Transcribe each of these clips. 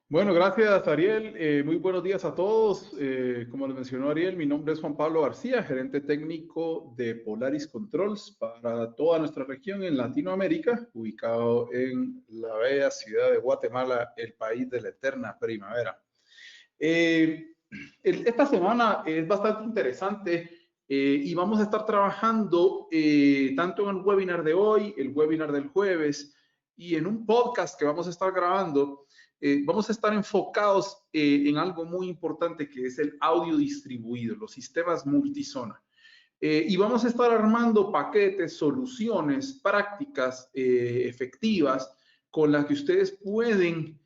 Bueno, gracias Ariel. Muy buenos días a todos. Como les mencionó Ariel, mi nombre es Juan Pablo García, gerente técnico de Polaris Controls para toda nuestra región en Latinoamérica, ubicado en la bella ciudad de Guatemala, el país de la eterna primavera. Eh, Esta semana es bastante interesante y vamos a estar trabajando tanto en el webinar de hoy, el webinar del jueves y en un podcast que vamos a estar grabando. Vamos a estar enfocados en algo muy importante que es el audio distribuido, los sistemas multizona. Y vamos a estar armando paquetes, soluciones prácticas, efectivas, con las que ustedes pueden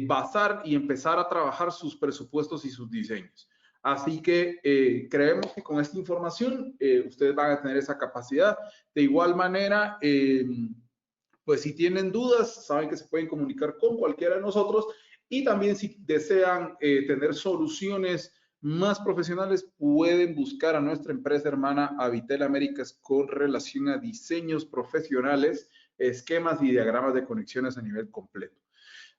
basar y empezar a trabajar sus presupuestos y sus diseños. Así que creemos que con esta información ustedes van a tener esa capacidad. De igual manera, pues si tienen dudas, saben que se pueden comunicar con cualquiera de nosotros y también si desean tener soluciones más profesionales, pueden buscar a nuestra empresa hermana Avitel Américas con relación a diseños profesionales, esquemas y diagramas de conexiones a nivel completo.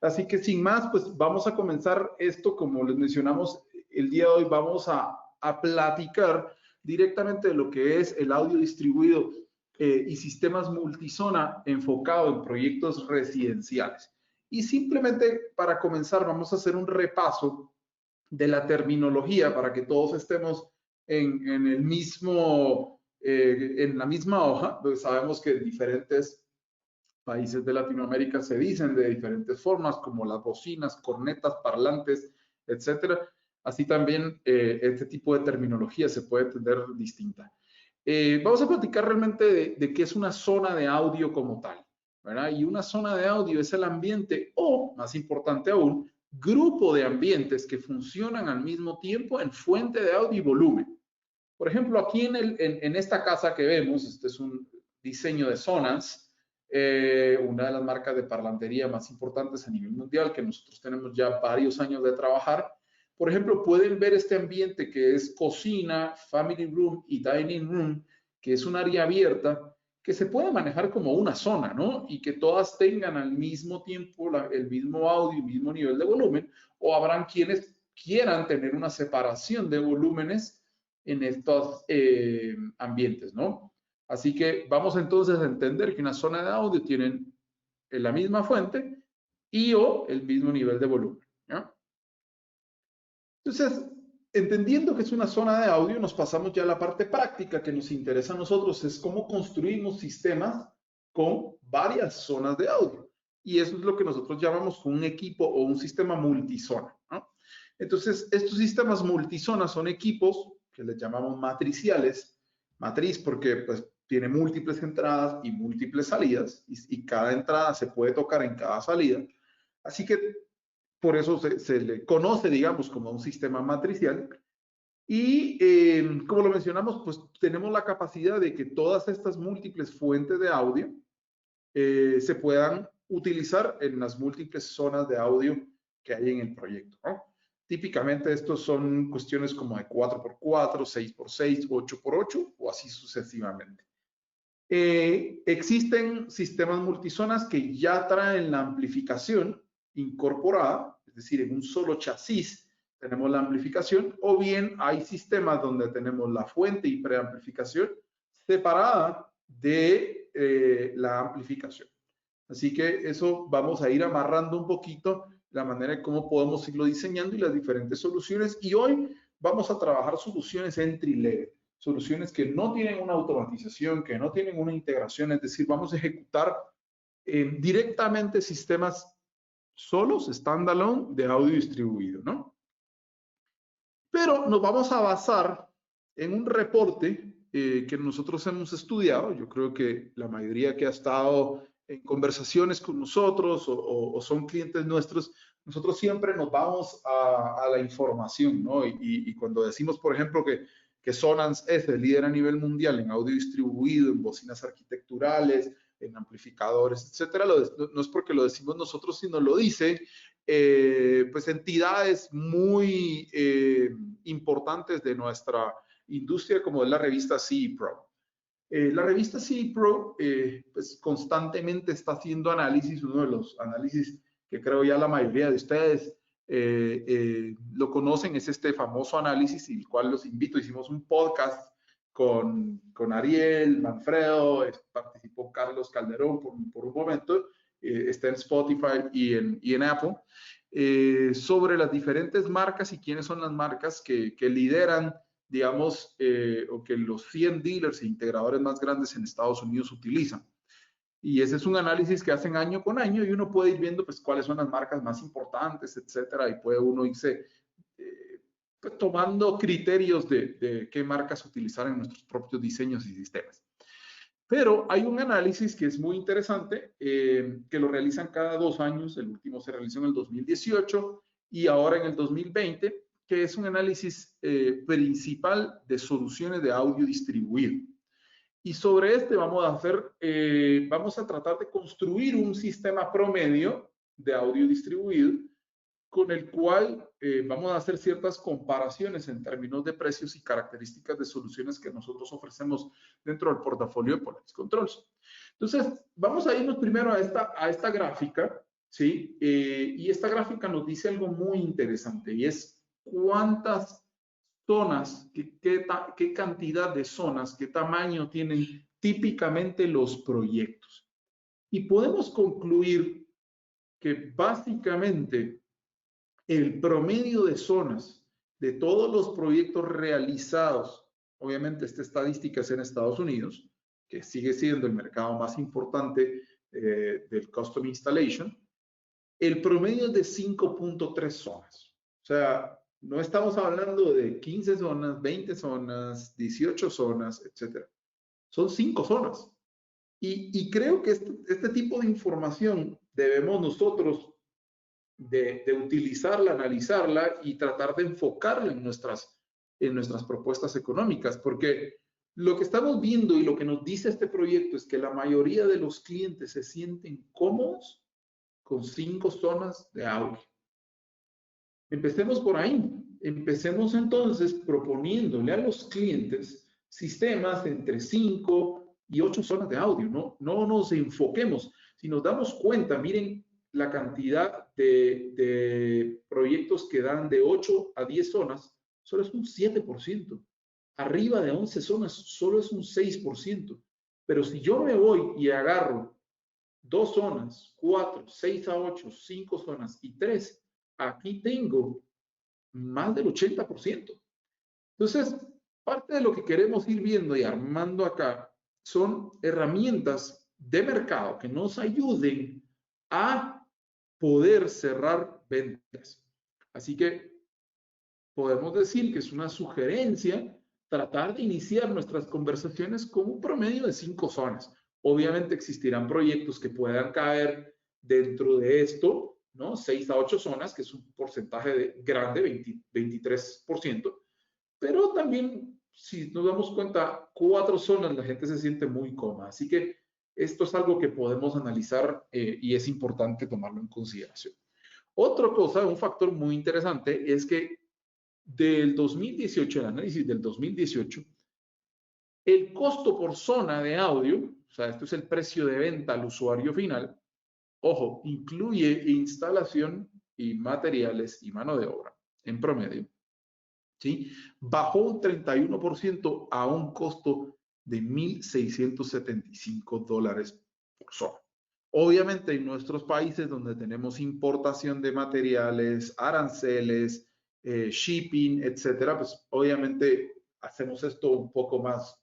Así que sin más, pues vamos a comenzar esto. Como les mencionamos, el día de hoy vamos a platicar directamente de lo que es el audio distribuido y sistemas multizona enfocado en proyectos residenciales. Y simplemente para comenzar vamos a hacer un repaso de la terminología para que todos estemos en el mismo, en la misma hoja. Pues sabemos que diferentes países de Latinoamérica se dicen de diferentes formas, como las bocinas, cornetas, parlantes, etcétera. Así también este tipo de terminología se puede entender distinta. Vamos a platicar realmente de qué es una zona de audio como tal, ¿verdad? Y una zona de audio es el ambiente o, más importante aún, grupo de ambientes que funcionan al mismo tiempo en fuente de audio y volumen. Por ejemplo, aquí en esta casa que vemos, este es un diseño de Sonance, una de las marcas de parlantería más importantes a nivel mundial, que nosotros tenemos ya varios años de trabajar. Por ejemplo, pueden ver este ambiente que es cocina, family room y dining room, que es un área abierta, que se puede manejar como una zona, ¿no? Y que todas tengan al mismo tiempo el mismo audio, el mismo nivel de volumen, o habrán quienes quieran tener una separación de volúmenes en estos ambientes, ¿no? Así que vamos entonces a entender que una zona de audio tienen la misma fuente y o el mismo nivel de volumen, ¿no? Entonces, entendiendo que es una zona de audio, nos pasamos ya a la parte práctica que nos interesa a nosotros, es cómo construimos sistemas con varias zonas de audio. Y eso es lo que nosotros llamamos un equipo o un sistema multizona, ¿no? Entonces, estos sistemas multizona son equipos que les llamamos matriciales, matriz porque pues tiene múltiples entradas y múltiples salidas y cada entrada se puede tocar en cada salida. Así que por eso se le conoce, digamos, como un sistema matricial. Y como lo mencionamos, pues tenemos la capacidad de que todas estas múltiples fuentes de audio se puedan utilizar en las múltiples zonas de audio que hay en el proyecto, ¿no? Típicamente estos son cuestiones como de 4x4, 6x6, 8x8 o así sucesivamente. Existen sistemas multizonas que ya traen la amplificación incorporada, es decir, en un solo chasis tenemos la amplificación, o bien hay sistemas donde tenemos la fuente y preamplificación separada de la amplificación. Así que eso vamos a ir amarrando un poquito la manera en cómo podemos irlo diseñando y las diferentes soluciones. Y hoy vamos a trabajar soluciones entry level, soluciones que no tienen una automatización, que no tienen una integración, es decir, vamos a ejecutar directamente sistemas solos, standalone, de audio distribuido, ¿no? Pero nos vamos a basar en un reporte que nosotros hemos estudiado. Yo creo que la mayoría que ha estado en conversaciones con nosotros o son clientes nuestros, nosotros siempre nos vamos a la información, ¿no? Y cuando decimos, por ejemplo, que Sonance es el líder a nivel mundial en audio distribuido, en bocinas arquitecturales, en amplificadores, etcétera, no es porque lo decimos nosotros, sino lo dice pues entidades muy importantes de nuestra industria, como es la revista CE Pro. La revista CE Pro pues constantemente está haciendo análisis, uno de los análisis que creo ya la mayoría de ustedes lo conocen, es este famoso análisis, el cual los invito. Hicimos un podcast con Ariel, Manfredo, participó Carlos Calderón por un momento, está en Spotify y en Apple, sobre las diferentes marcas y quiénes son las marcas que lideran, digamos, o que los 100 dealers e integradores más grandes en Estados Unidos utilizan. Y ese es un análisis que hacen año con año y uno puede ir viendo pues cuáles son las marcas más importantes, etcétera, y puede uno irse pues, tomando criterios de qué marcas utilizar en nuestros propios diseños y sistemas. Pero hay un análisis que es muy interesante, que lo realizan cada 2 años. El último se realizó en el 2018 y ahora en el 2020, que es un análisis principal de soluciones de audio distribuido. Y sobre este vamos a tratar de construir un sistema promedio de audio distribuido con el cual vamos a hacer ciertas comparaciones en términos de precios y características de soluciones que nosotros ofrecemos dentro del portafolio de Polaris Controls. Entonces, vamos a irnos primero a esta gráfica, ¿sí? Y esta gráfica nos dice algo muy interesante, y es cuántas zonas, qué cantidad de zonas, qué tamaño tienen típicamente los proyectos. Y podemos concluir que básicamente el promedio de zonas de todos los proyectos realizados, obviamente esta estadística es en Estados Unidos, que sigue siendo el mercado más importante del Custom Installation, el promedio es de 5.3 zonas. O sea, no estamos hablando de 15 zonas, 20 zonas, 18 zonas, etc. Son 5 zonas. Y creo que este tipo de información debemos nosotros de utilizarla, analizarla y tratar de enfocarla en nuestras propuestas económicas, porque lo que estamos viendo y lo que nos dice este proyecto es que la mayoría de los clientes se sienten cómodos con 5 zonas de audio. Empecemos por ahí. Empecemos entonces proponiéndole a los clientes sistemas entre 5 y 8 zonas de audio. No nos enfoquemos. Si nos damos cuenta, miren la cantidad de proyectos que dan de 8 a 10 zonas, solo es un 7%. Arriba de 11 zonas, solo es un 6%. Pero si yo me voy y agarro 2 zonas, 4, 6 a 8, 5 zonas y 3, aquí tengo más del 80%. Entonces, parte de lo que queremos ir viendo y armando acá son herramientas de mercado que nos ayuden a poder cerrar ventas. Así que podemos decir que es una sugerencia tratar de iniciar nuestras conversaciones con un promedio de 5 zonas. Obviamente existirán proyectos que puedan caer dentro de esto, ¿no? 6 a 8 zonas, que es un porcentaje grande, 23%, pero también, si nos damos cuenta, 4 zonas la gente se siente muy cómoda. Así que esto es algo que podemos analizar y es importante tomarlo en consideración. Otra cosa, un factor muy interesante es que del 2018, el análisis del 2018, el costo por zona de audio, o sea, esto es el precio de venta al usuario final, ojo, incluye instalación y materiales y mano de obra en promedio, ¿sí? Bajó un 31% a un costo de $1,675 por zona. Obviamente en nuestros países donde tenemos importación de materiales, aranceles, shipping, etcétera, pues obviamente hacemos esto un poco más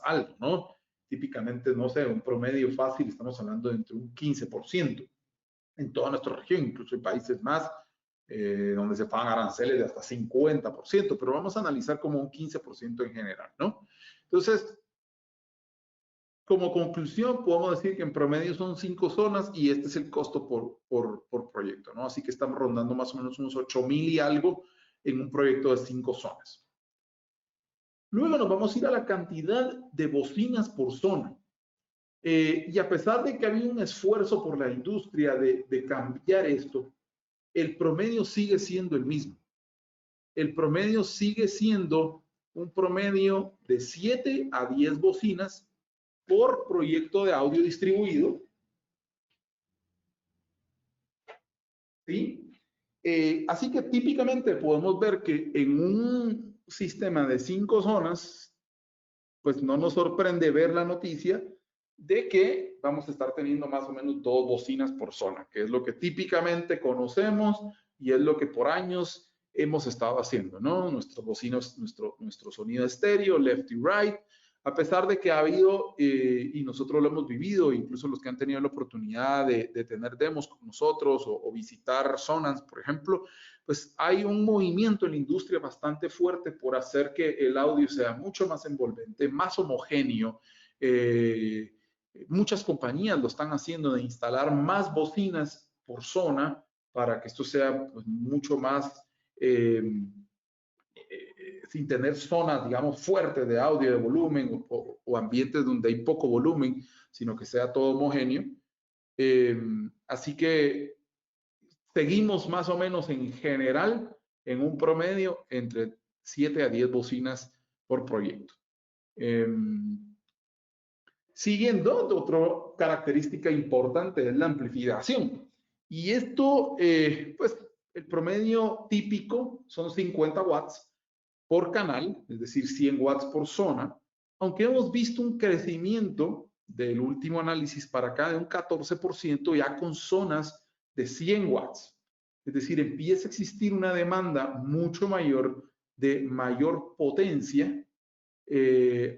alto, ¿no? Típicamente, no sé, un promedio fácil, estamos hablando de entre un 15% en toda nuestra región, incluso hay países más donde se pagan aranceles de hasta 50%, pero vamos a analizar como un 15% en general, ¿no? Entonces, como conclusión, podemos decir que en promedio son 5 zonas y este es el costo por proyecto, ¿no? Así que estamos rondando más o menos unos 8,000 y algo en un proyecto de 5 zonas. Luego nos vamos a ir a la cantidad de bocinas por zona. Y a pesar de que ha habido un esfuerzo por la industria de cambiar esto, el promedio sigue siendo el mismo. El promedio sigue siendo un promedio de 7 a 10 bocinas por proyecto de audio distribuido ¿sí? Así que típicamente podemos ver que en un sistema de 5 zonas, pues no nos sorprende ver la noticia de que vamos a estar teniendo más o menos 2 bocinas por zona, que es lo que típicamente conocemos y es lo que por años hemos estado haciendo, ¿no? Nuestros bocinas, nuestro sonido estéreo, left y right, a pesar de que ha habido, y nosotros lo hemos vivido, incluso los que han tenido la oportunidad de tener demos con nosotros o visitar zonas, por ejemplo, pues hay un movimiento en la industria bastante fuerte por hacer que el audio sea mucho más envolvente, más homogéneo. Muchas compañías lo están haciendo de instalar más bocinas por zona para que esto sea pues, mucho más, sin tener zonas, digamos, fuertes de audio, de volumen o ambientes donde hay poco volumen, sino que sea todo homogéneo. Así que seguimos más o menos en general en un promedio entre 7 a 10 bocinas por proyecto. Siguiendo, otra característica importante es la amplificación. Y esto, pues, el promedio típico son 50 watts por canal, es decir, 100 watts por zona, aunque hemos visto un crecimiento del último análisis para acá de un 14% ya con zonas de 100 watts. Es decir, empieza a existir una demanda mucho mayor de mayor potencia,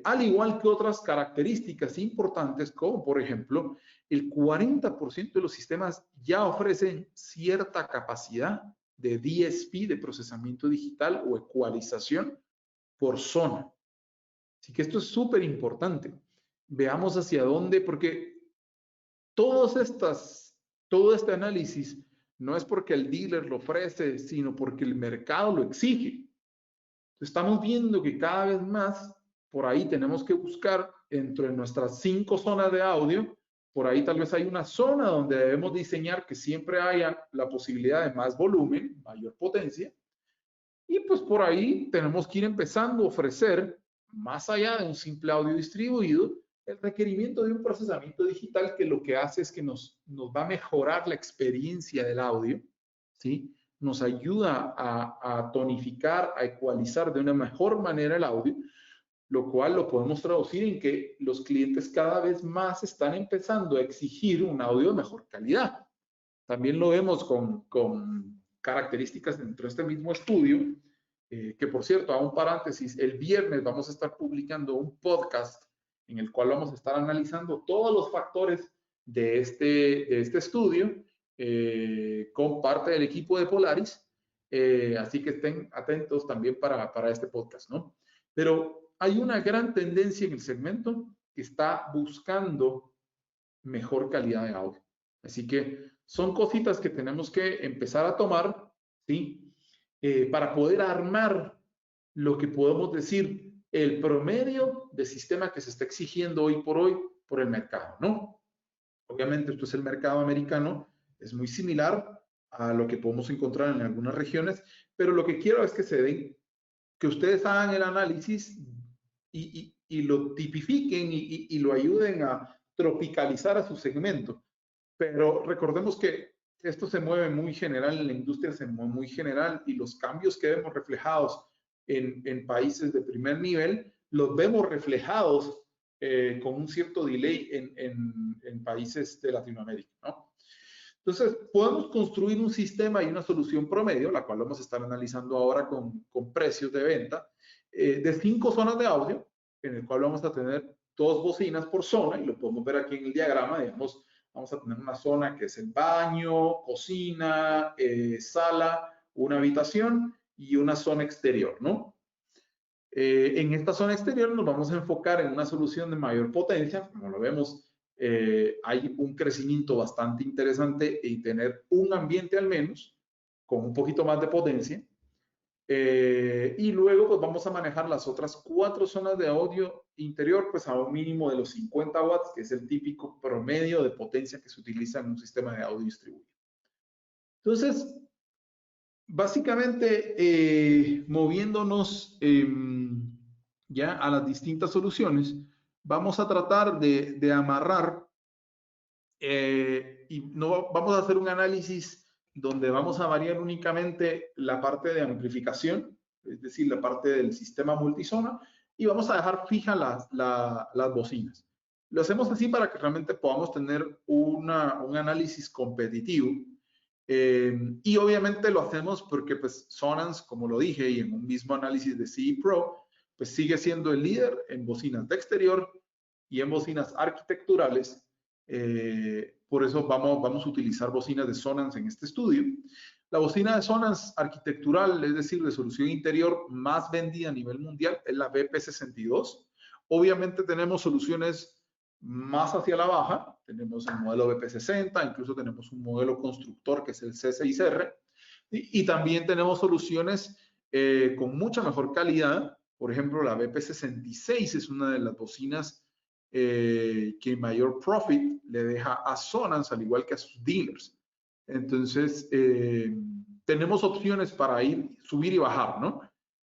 al igual que otras características importantes, como por ejemplo, el 40% de los sistemas ya ofrecen cierta capacidad de DSP, de procesamiento digital o ecualización por zona. Así que esto es súper importante. Veamos hacia dónde, porque todo este análisis no es porque el dealer lo ofrece, sino porque el mercado lo exige. Estamos viendo que cada vez más por ahí tenemos que buscar entre nuestras 5 zonas de audio, por ahí tal vez hay una zona donde debemos diseñar que siempre haya la posibilidad de más volumen, mayor potencia, y pues por ahí tenemos que ir empezando a ofrecer, más allá de un simple audio distribuido, el requerimiento de un procesamiento digital que lo que hace es que nos va a mejorar la experiencia del audio, ¿sí? Nos ayuda a tonificar, a ecualizar de una mejor manera el audio, lo cual lo podemos traducir en que los clientes cada vez más están empezando a exigir un audio de mejor calidad. También lo vemos con características dentro de este mismo estudio, que por cierto, a un paréntesis, el viernes vamos a estar publicando un podcast en el cual vamos a estar analizando todos los factores de este estudio con parte del equipo de Polaris, así que estén atentos también para este podcast, ¿no? Pero hay una gran tendencia en el segmento que está buscando mejor calidad de audio. Así que son cositas que tenemos que empezar a tomar, ¿sí? Para poder armar lo que podemos decir el promedio de sistema que se está exigiendo hoy por el mercado, ¿no? Obviamente esto es el mercado americano, es muy similar a lo que podemos encontrar en algunas regiones, pero lo que quiero es que se den, que ustedes hagan el análisis y lo tipifiquen y lo ayuden a tropicalizar a su segmento. Pero recordemos que esto se mueve muy general, en la industria se mueve muy general y los cambios que vemos reflejados en países de primer nivel, los vemos reflejados con un cierto delay en países de Latinoamérica, ¿no? Entonces, podemos construir un sistema y una solución promedio, la cual vamos a estar analizando ahora con precios de venta, de 5 zonas de audio, en el cual vamos a tener 2 bocinas por zona, y lo podemos ver aquí en el diagrama, digamos, vamos a tener una zona que es el baño, cocina, sala, una habitación y una zona exterior, ¿no? En esta zona exterior nos vamos a enfocar en una solución de mayor potencia, como lo vemos, hay un crecimiento bastante interesante y tener un ambiente al menos con un poquito más de potencia. Y luego pues vamos a manejar las otras 4 zonas de audio interior pues a un mínimo de los 50 watts, que es el típico promedio de potencia que se utiliza en un sistema de audio distribuido. Entonces, básicamente, moviéndonos ya a las distintas soluciones, vamos a tratar de amarrar y no vamos a hacer un análisis donde vamos a variar únicamente la parte de amplificación, es decir, la parte del sistema multizona, y vamos a dejar fijas las bocinas. Lo hacemos así para que realmente podamos tener un análisis competitivo. Y obviamente lo hacemos porque pues Sonance, como lo dije, y en un mismo análisis de CE Pro, pues sigue siendo el líder en bocinas de exterior y en bocinas arquitecturales. Por eso vamos a utilizar bocinas de Sonance en este estudio. La bocina de Sonance arquitectural, es decir, de solución interior más vendida a nivel mundial, es la BP62. Obviamente tenemos soluciones más hacia la baja, tenemos el modelo BP60, incluso tenemos un modelo constructor que es el C6R, y también tenemos soluciones con mucha mejor calidad. Por ejemplo, la BP66 es una de las bocinas que mayor profit le deja a Sonance, al igual que a sus dealers. Entonces, tenemos opciones para subir y bajar, ¿no?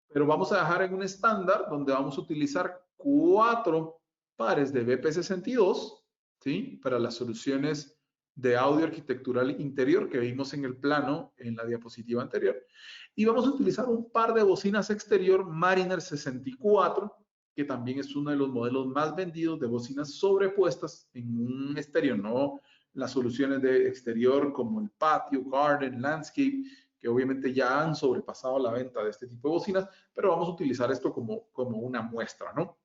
Pero vamos a dejar en un estándar donde vamos a utilizar 4 pares de BP62, ¿sí? Para las soluciones de audio arquitectural interior que vimos en el plano en la diapositiva anterior. Y vamos a utilizar un par de bocinas exterior Mariner 64, que también es uno de los modelos más vendidos de bocinas sobrepuestas en un estéreo, no las soluciones de exterior como el patio, garden, landscape, que obviamente ya han sobrepasado la venta de este tipo de bocinas, pero vamos a utilizar esto como una muestra, ¿no?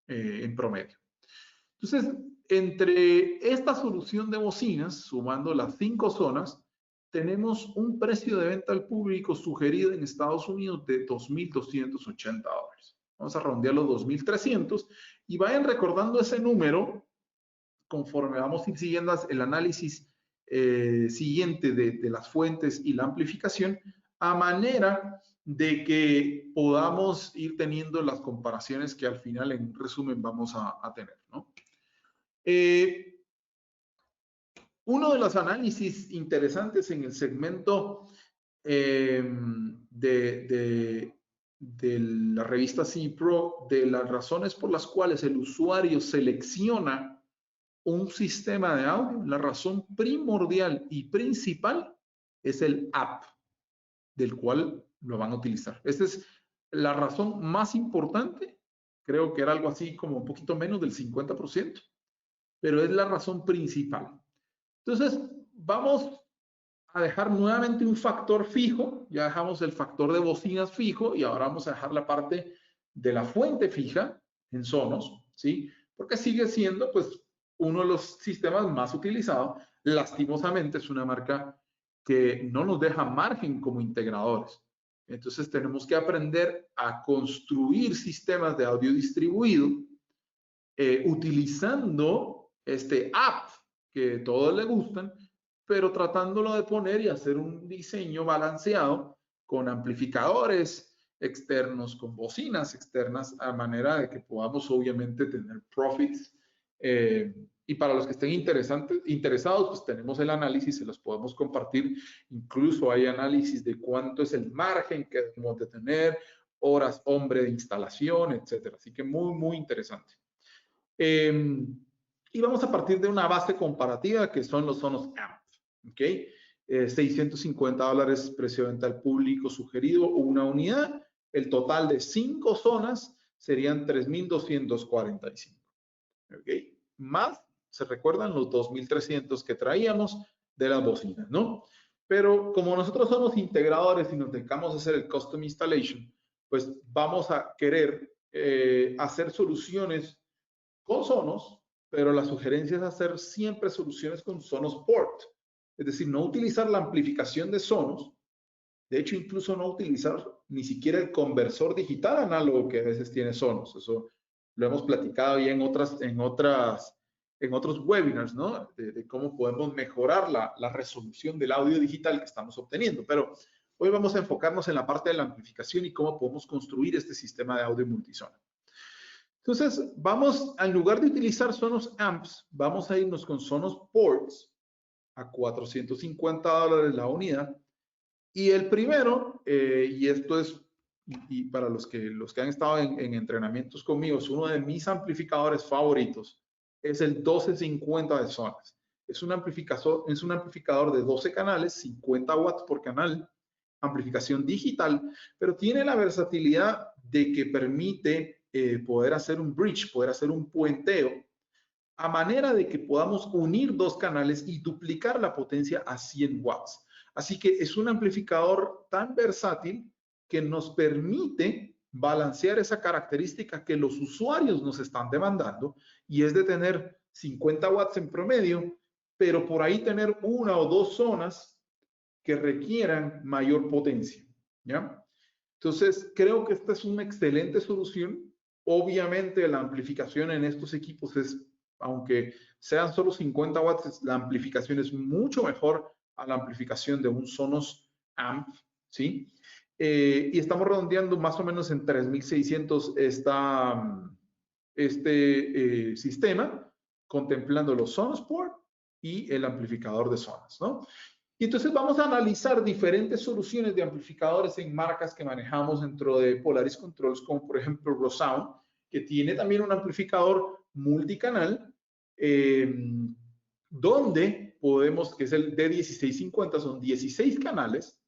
En promedio. Entonces, entre esta solución de bocinas, sumando las 5 zonas, tenemos un precio de venta al público sugerido en Estados Unidos de $2,280. Vamos a rondear los 2,300 y vayan recordando ese número conforme vamos a ir siguiendo el análisis siguiente de las fuentes y la amplificación, a manera de que podamos ir teniendo las comparaciones que al final, en resumen, vamos a tener, ¿no? Uno de los análisis interesantes en el segmento de la revista CE Pro, de las razones por las cuales el usuario selecciona un sistema de audio, la razón primordial y principal es el app del cual lo van a utilizar. Esta es la razón más importante, creo que era algo así como un poquito menos del 50%, pero es la razón principal. Entonces, vamos a dejar nuevamente un factor fijo, ya dejamos el factor de bocinas fijo y ahora vamos a dejar la parte de la fuente fija en Sonos, ¿sí? Porque sigue siendo, pues, uno de los sistemas más utilizados. Lastimosamente es una marca que no nos deja margen como integradores. Entonces tenemos que aprender a construir sistemas de audio distribuido utilizando este app que todos le gustan, pero tratándolo de poner y hacer un diseño balanceado con amplificadores externos, con bocinas externas, a manera de que podamos obviamente tener profits. Y para los que estén interesados, pues tenemos el análisis, se los podemos compartir. Incluso hay análisis de cuánto es el margen que debemos de tener, horas hombre de instalación, etcétera. Así que muy, muy interesante. Y vamos a partir de una base comparativa que son los Sonos Amp. ¿Ok? $650 precio de venta al público sugerido una unidad. El total de 5 zonas serían 3,245. ¿Ok? Más, se recuerdan los 2,300 que traíamos de las bocinas, ¿no? Pero como nosotros somos integradores y nos dedicamos a hacer el custom installation, pues vamos a querer hacer soluciones con Sonos, pero la sugerencia es hacer siempre soluciones con Sonos Port. Es decir, no utilizar la amplificación de Sonos, de hecho incluso no utilizar ni siquiera el conversor digital análogo que a veces tiene Sonos. Eso lo hemos platicado ya en otros webinars, ¿no? De cómo podemos mejorar la resolución del audio digital que estamos obteniendo. Pero hoy vamos a enfocarnos en la parte de la amplificación y cómo podemos construir este sistema de audio multizona. Entonces, vamos, en lugar de utilizar Sonos Amps, vamos a irnos con Sonos Ports a $450 la unidad. Y el primero, y esto es, y para los que han estado en entrenamientos conmigo, es uno de mis amplificadores favoritos, es el 1250 de Sonos. Es un amplificador de 12 canales, 50 watts por canal, amplificación digital, pero tiene la versatilidad de que permite poder hacer un bridge, poder hacer un puenteo, a manera de que podamos unir dos canales y duplicar la potencia a 100 watts. Así que es un amplificador tan versátil que nos permite balancear esa característica que los usuarios nos están demandando, y es de tener 50 watts en promedio, pero por ahí tener una o dos zonas que requieran mayor potencia, ¿ya? Entonces, creo que esta es una excelente solución. Obviamente, la amplificación en estos equipos es, aunque sean solo 50 watts, la amplificación es mucho mejor a la amplificación de un Sonos Amp, ¿sí? Y estamos redondeando más o menos en 3600 este sistema, contemplando los Sonos Port y el amplificador de zonas, ¿no? Y entonces vamos a analizar diferentes soluciones de amplificadores en marcas que manejamos dentro de Polaris Controls, como por ejemplo Rosound, que tiene también un amplificador multicanal, donde podemos, que es el D1650, son 16 canales,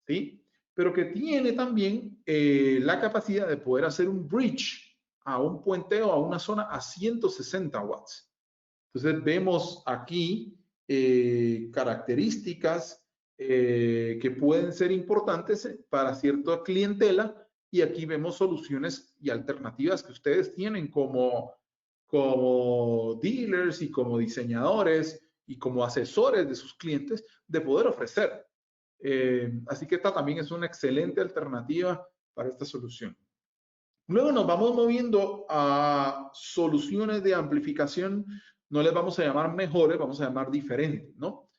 ¿sí? Pero que tiene también la capacidad de poder hacer un bridge a un puenteo, a una zona a 160 watts. Entonces vemos aquí características que pueden ser importantes para cierta clientela, y aquí vemos soluciones y alternativas que ustedes tienen como dealers y como diseñadores y como asesores de sus clientes de poder ofrecer. Así que esta también es una excelente alternativa para esta solución. Luego nos vamos moviendo a soluciones de amplificación, no les vamos a llamar mejores, vamos a llamar diferentes, ¿no?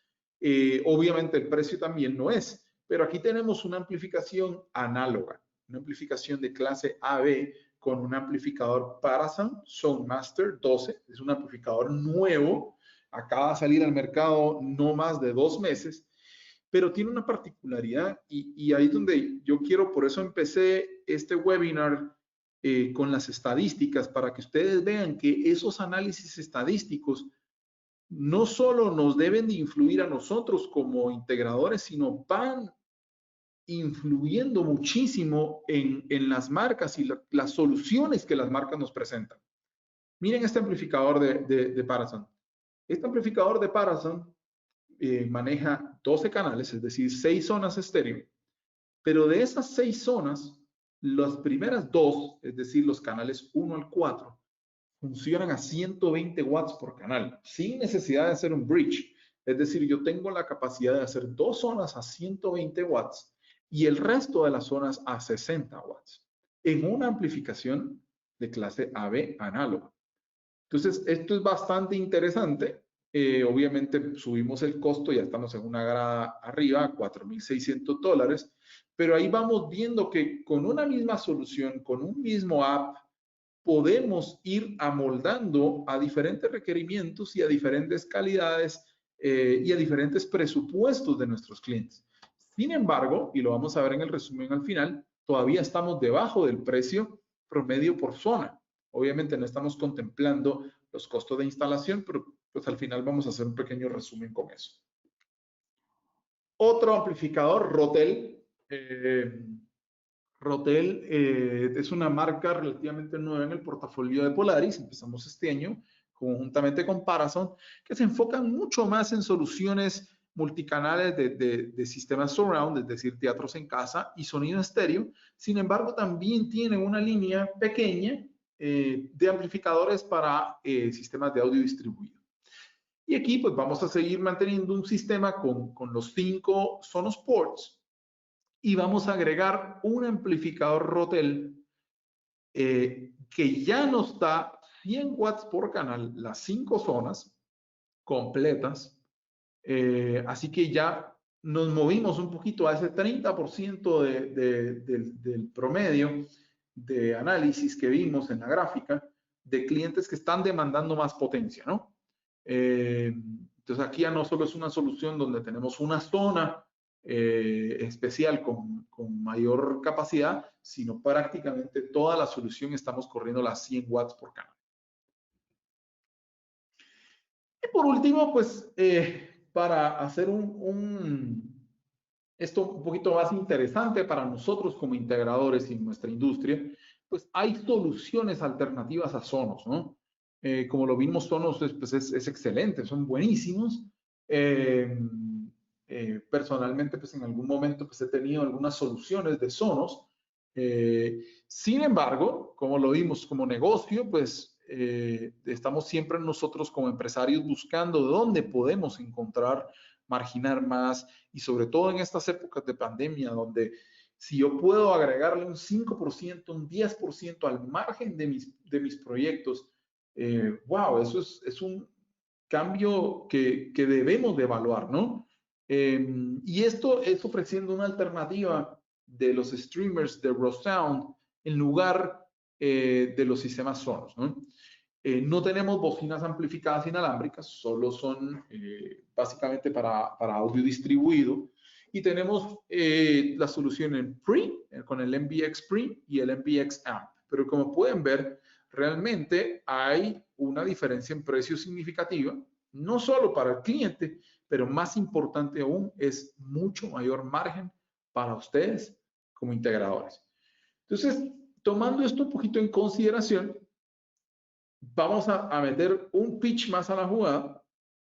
Obviamente el precio también no es, pero aquí tenemos una amplificación análoga, una amplificación de clase AB con un amplificador Parasound Soundmaster 12, es un amplificador nuevo, acaba de salir al mercado no más de 2 meses, pero tiene una particularidad, y ahí es donde yo quiero, por eso empecé este webinar con las estadísticas, para que ustedes vean que esos análisis estadísticos no solo nos deben de influir a nosotros como integradores, sino van influyendo muchísimo en las marcas y las soluciones que las marcas nos presentan. Miren este amplificador de Parasound. Este amplificador de Parasound maneja 12 canales, es decir, 6 zonas estéreo, pero de esas 6 zonas, las primeras 2, es decir, los canales 1 al 4, funcionan a 120 watts por canal, sin necesidad de hacer un bridge. Es decir, yo tengo la capacidad de hacer 2 zonas a 120 watts y el resto de las zonas a 60 watts, en una amplificación de clase AB análoga. Entonces, esto es bastante interesante. Obviamente subimos el costo, ya estamos en una grada arriba, $4,600, pero ahí vamos viendo que con una misma solución, con un mismo app, podemos ir amoldando a diferentes requerimientos y a diferentes calidades y a diferentes presupuestos de nuestros clientes. Sin embargo, y lo vamos a ver en el resumen al final, todavía estamos debajo del precio promedio por zona. Obviamente no estamos contemplando los costos de instalación, pero pues al final vamos a hacer un pequeño resumen con eso. Otro amplificador, Rotel. Rotel es una marca relativamente nueva en el portafolio de Polaris. Empezamos este año conjuntamente con Parasound, que se enfocan mucho más en soluciones multicanales de sistemas surround, es decir, teatros en casa y sonido estéreo. Sin embargo, también tienen una línea pequeña de amplificadores para sistemas de audio distribuido. Y aquí pues vamos a seguir manteniendo un sistema con los 5 Sonos Ports, y vamos a agregar un amplificador Rotel que ya nos da 100 watts por canal, las 5 zonas completas. Así que ya nos movimos un poquito a ese 30% del promedio de análisis que vimos en la gráfica de clientes que están demandando más potencia, ¿no? Entonces aquí ya no solo es una solución donde tenemos una zona especial con mayor capacidad, sino prácticamente toda la solución estamos corriendo las 100 watts por canal. Y por último, pues, para hacer esto un poquito más interesante para nosotros como integradores en nuestra industria, pues hay soluciones alternativas a Sonos, ¿no? Como lo vimos, Sonos pues es excelente, son buenísimos. Eh, Personalmente, pues en algún momento pues he tenido algunas soluciones de Sonos. Sin embargo, como lo vimos como negocio, pues estamos siempre nosotros como empresarios buscando dónde podemos encontrar, marginar más, y sobre todo en estas épocas de pandemia, donde si yo puedo agregarle un 5%, un 10% al margen de mis proyectos, wow, eso es un cambio que debemos de evaluar, ¿no? Y esto es ofreciendo una alternativa de los streamers de raw sound en lugar de los sistemas Sonos, ¿no? No tenemos bocinas amplificadas inalámbricas, solo son básicamente para audio distribuido. Y tenemos la solución en Pre, con el MBX Pre y el MBX Amp. Pero como pueden ver, realmente hay una diferencia en precio significativa, no solo para el cliente, pero más importante aún, es mucho mayor margen para ustedes como integradores. Entonces, tomando esto un poquito en consideración, vamos a meter un pitch más a la jugada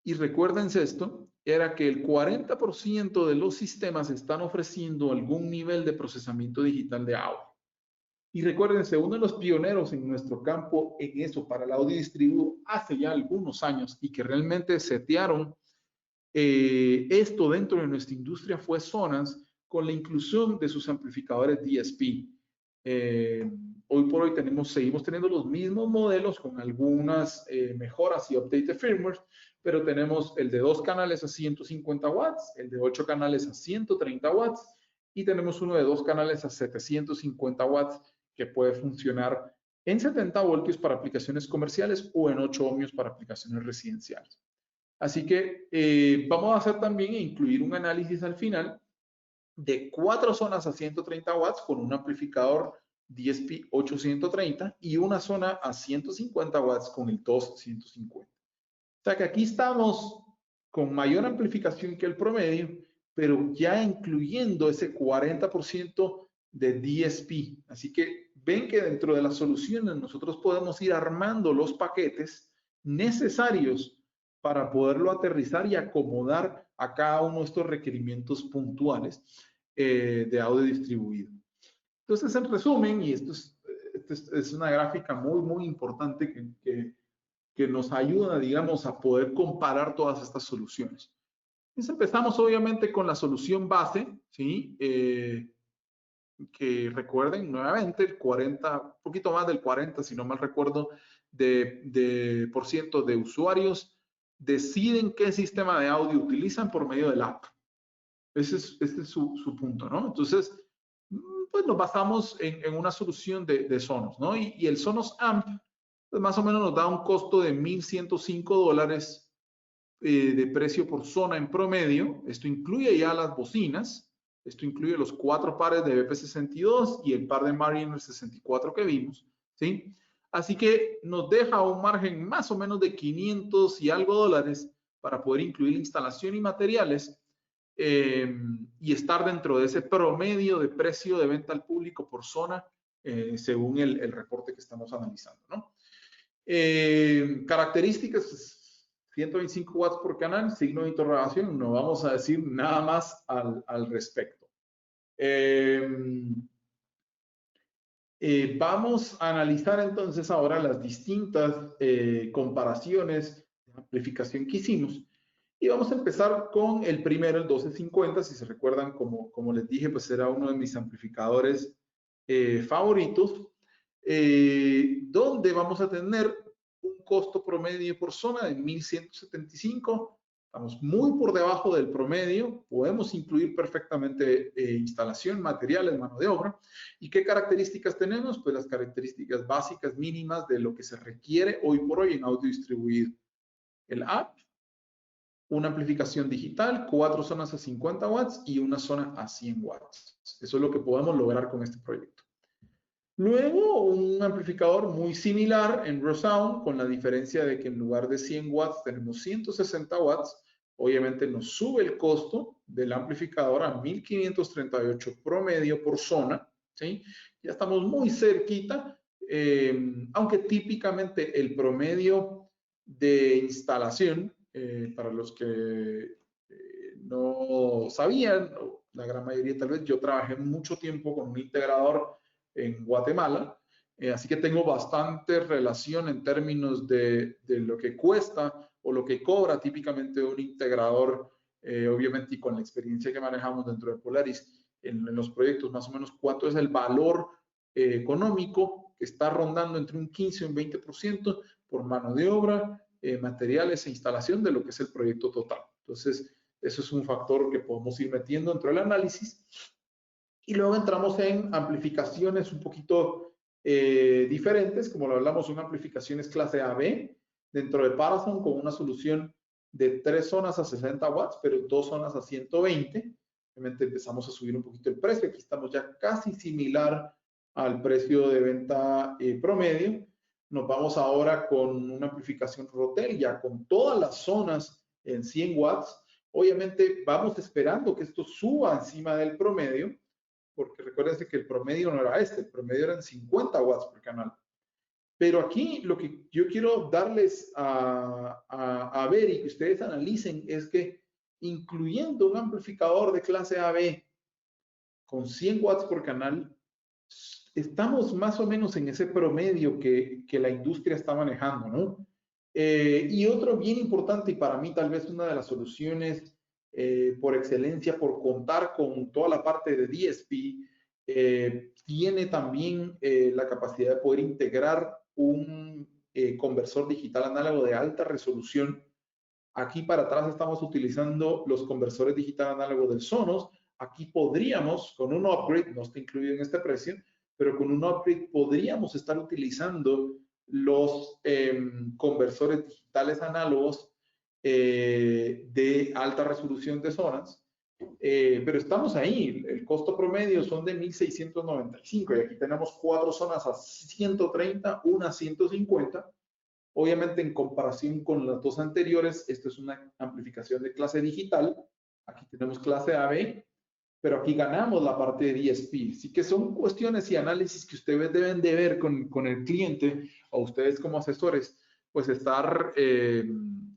y recuérdense esto, era que el 40% de los sistemas están ofreciendo algún nivel de procesamiento digital de audio. Y recuérdense, uno de los pioneros en nuestro campo en eso para el audio distribuido hace ya algunos años y que realmente setearon esto dentro de nuestra industria fue Sonance con la inclusión de sus amplificadores DSP. Hoy por hoy seguimos teniendo los mismos modelos con algunas mejoras y update de firmware, pero tenemos el de 2 canales a 150 watts, el de 8 canales a 130 watts y tenemos uno de 2 canales a 750 watts que puede funcionar en 70 voltios para aplicaciones comerciales o en 8 ohmios para aplicaciones residenciales. Así que vamos a hacer también e incluir un análisis al final de 4 zonas a 130 watts con un amplificador DSP 830 y una zona a 150 watts con el TOS 150. O sea que aquí estamos con mayor amplificación que el promedio, pero ya incluyendo ese 40% de DSP. Así que ven que dentro de las soluciones nosotros podemos ir armando los paquetes necesarios para poderlo aterrizar y acomodar a cada uno de estos requerimientos puntuales de audio distribuido. Entonces, en resumen, y esto es una gráfica muy importante que nos ayuda, digamos, a poder comparar todas estas soluciones. Entonces empezamos obviamente con la solución base, ¿sí? Que recuerden nuevamente el 40, un poquito más del 40, si no mal recuerdo, por ciento de usuarios deciden qué sistema de audio utilizan por medio del app. Este es su punto, ¿no? Entonces, pues nos basamos en una solución de Sonos, ¿no? Y el Sonos Amp, pues más o menos nos da un costo de $1,105 de precio por zona en promedio. Esto incluye ya las bocinas, esto incluye los 4 pares de BP62 y el par de Mariner 64 que vimos, ¿sí? Así que nos deja un margen más o menos de 500 y algo dólares para poder incluir instalación y materiales y estar dentro de ese promedio de precio de venta al público por zona según el reporte que estamos analizando, ¿no? Características, 125 watts por canal, signo de interrogación, no vamos a decir nada más al respecto. Vamos a analizar entonces ahora las distintas comparaciones de amplificación que hicimos. Y vamos a empezar con el primero, el 1250. Si se recuerdan, como les dije, pues era uno de mis amplificadores favoritos, donde vamos a tener un costo promedio por zona de 1,175. Estamos muy por debajo del promedio. Podemos incluir perfectamente instalación, materiales, mano de obra. ¿Y qué características tenemos? Pues las características básicas mínimas de lo que se requiere hoy por hoy en audio distribuido. El app, una amplificación digital, 4 zonas a 50 watts y una zona a 100 watts. Eso es lo que podemos lograr con este proyecto. Luego, un amplificador muy similar en raw sound, con la diferencia de que en lugar de 100 watts tenemos 160 watts. Obviamente nos sube el costo del amplificador a 1538 promedio por zona, ¿sí? Ya estamos muy cerquita, aunque típicamente el promedio de instalación, para los que no sabían, la gran mayoría tal vez, yo trabajé mucho tiempo con un integrador en Guatemala, así que tengo bastante relación en términos de lo que cuesta o lo que cobra típicamente un integrador, obviamente, y con la experiencia que manejamos dentro de Polaris en los proyectos, más o menos cuánto es el valor económico que está rondando entre un 15 y un 20% por mano de obra, materiales e instalación de lo que es el proyecto total. Entonces, eso es un factor que podemos ir metiendo dentro del análisis. Y luego entramos en amplificaciones un poquito diferentes, como lo hablamos, son amplificaciones clase AB dentro de Parason con una solución de 3 zonas a 60 watts, pero 2 zonas a 120. Obviamente empezamos a subir un poquito el precio. Aquí estamos ya casi similar al precio de venta promedio. Nos vamos ahora con una amplificación Rotel, ya con todas las zonas en 100 watts. Obviamente vamos esperando que esto suba encima del promedio, porque recuérdense que el promedio no era el promedio eran 50 watts por canal. Pero aquí lo que yo quiero darles a ver y que ustedes analicen es que incluyendo un amplificador de clase AB con 100 watts por canal, estamos más o menos en ese promedio que la industria está manejando, ¿no? Y otro bien importante, y para mí tal vez una de las soluciones por excelencia, por contar con toda la parte de DSP, tiene también la capacidad de poder integrar un conversor digital análogo de alta resolución. Aquí para atrás estamos utilizando los conversores digital análogo del Sonos. Aquí podríamos, con un upgrade, no está incluido en este precio, pero con un upgrade podríamos estar utilizando los conversores digitales análogos de alta resolución de zonas. Pero estamos ahí, el costo promedio son de 1.695 y aquí tenemos 4 zonas a 130, una a 150. Obviamente, en comparación con las dos anteriores, esta es una amplificación de clase digital. Aquí tenemos clase AB, pero aquí ganamos la parte de DSP. Así que son cuestiones y análisis que ustedes deben de ver con el cliente o ustedes como asesores, pues estar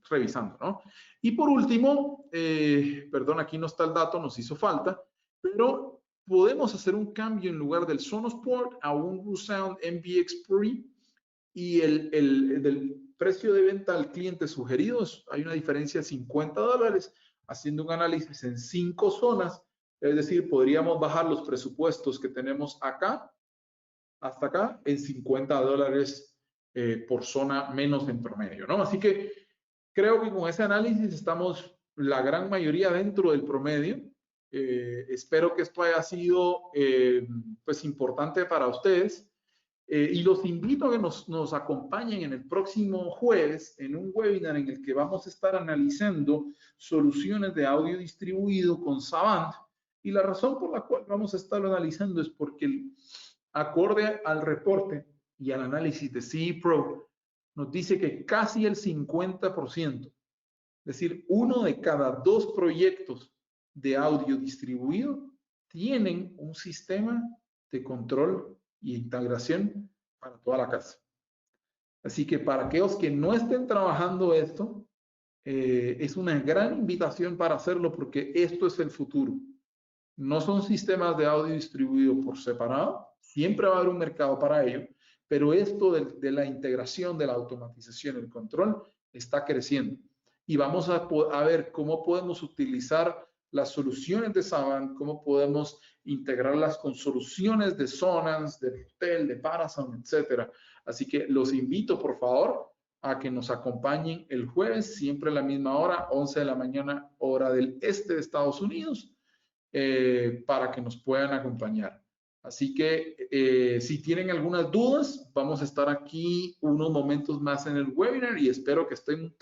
revisando, ¿no? Y por último, perdón, aquí no está el dato, nos hizo falta, pero podemos hacer un cambio en lugar del Sonos Port a un ReSound MVX Pre. Y del precio de venta al cliente sugerido, hay una diferencia de $50, haciendo un análisis en 5 zonas, es decir, podríamos bajar los presupuestos que tenemos acá, hasta acá, en $50 por zona menos en promedio, ¿no? Así que creo que con ese análisis estamos la gran mayoría dentro del promedio. Espero que esto haya sido pues importante para ustedes. Y los invito a que nos acompañen en el próximo jueves en un webinar en el que vamos a estar analizando soluciones de audio distribuido con Savant. Y la razón por la cual vamos a estarlo analizando es porque, acorde al reporte y al análisis de CE Pro, nos dice que casi el 50%, es decir, 1 de cada 2 proyectos de audio distribuido tienen un sistema de control y integración para toda la casa. Así que para aquellos que no estén trabajando esto, es una gran invitación para hacerlo porque esto es el futuro. No son sistemas de audio distribuido por separado, siempre va a haber un mercado para ello, pero esto de la integración, de la automatización, el control, está creciendo. Y vamos a ver cómo podemos utilizar las soluciones de Savant, cómo podemos integrarlas con soluciones de Sonance, de Rotel, de Parasound, etcétera. Así que los invito, por favor, a que nos acompañen el jueves, siempre a la misma hora, 11 de la mañana, hora del este de Estados Unidos, para que nos puedan acompañar. Así que si tienen algunas dudas, vamos a estar aquí unos momentos más en el webinar y espero que estén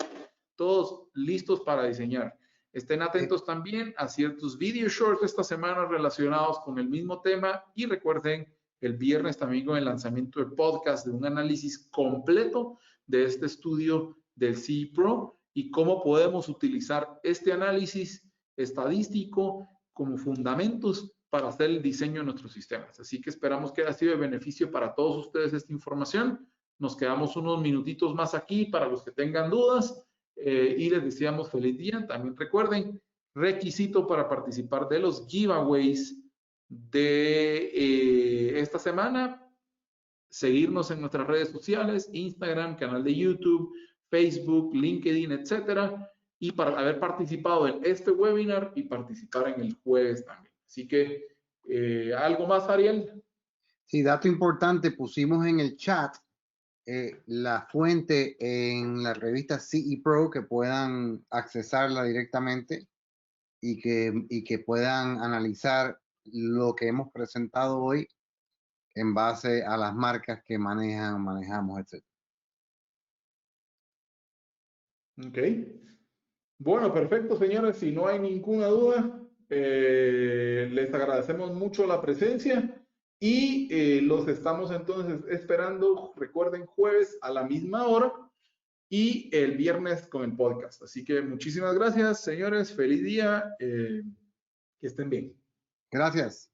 todos listos para diseñar. Estén atentos también a ciertos video shorts esta semana relacionados con el mismo tema y recuerden el viernes también con el lanzamiento de podcast, de un análisis completo de este estudio del CE Pro y cómo podemos utilizar este análisis estadístico como fundamentos para hacer el diseño de nuestros sistemas. Así que esperamos que haya sido de beneficio para todos ustedes esta información. Nos quedamos unos minutitos más aquí para los que tengan dudas y les deseamos feliz día. También recuerden, requisito para participar de los giveaways de esta semana, seguirnos en nuestras redes sociales, Instagram, canal de YouTube, Facebook, LinkedIn, etcétera, y para haber participado en este webinar y participar en el jueves también. Así que, ¿algo más, Ariel? Sí, dato importante, pusimos en el chat la fuente en la revista CE Pro, que puedan accesarla directamente y que puedan analizar lo que hemos presentado hoy en base a las marcas que manejamos, etc. Ok. Bueno, perfecto, señores. Si no hay ninguna duda, les agradecemos mucho la presencia y los estamos entonces esperando, recuerden, jueves a la misma hora y el viernes con el podcast. Así que muchísimas gracias, señores. Feliz día. Que estén bien. Gracias.